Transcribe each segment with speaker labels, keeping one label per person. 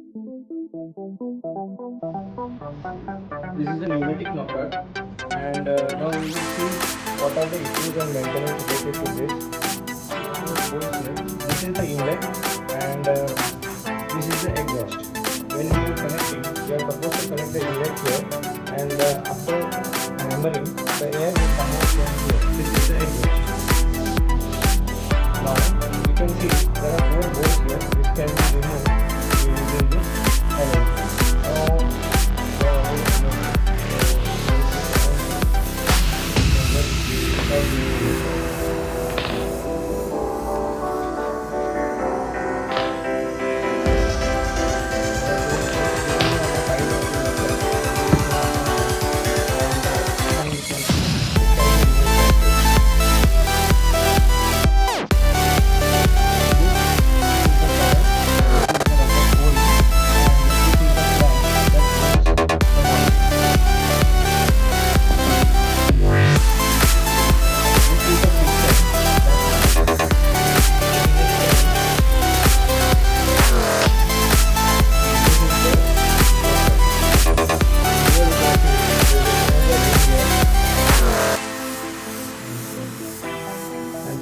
Speaker 1: This is the pneumatic knocker, and now we will see what are the issues and maintenance related to this. This is the inlet, and this is the exhaust. When we are connecting, we are supposed to connect the inlet here, and after hammering, the air will come out from here. This is the exhaust. Now you can see there are 4 bolts here which can be removed using this hammer. Now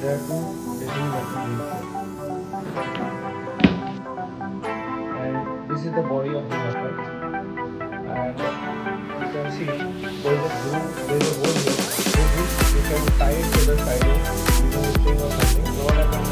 Speaker 1: there are 2 decimal machines here. And this is the body of the knocker, and you can see there is a hole here. With this you can tie it to the siding using a string or something. So what happens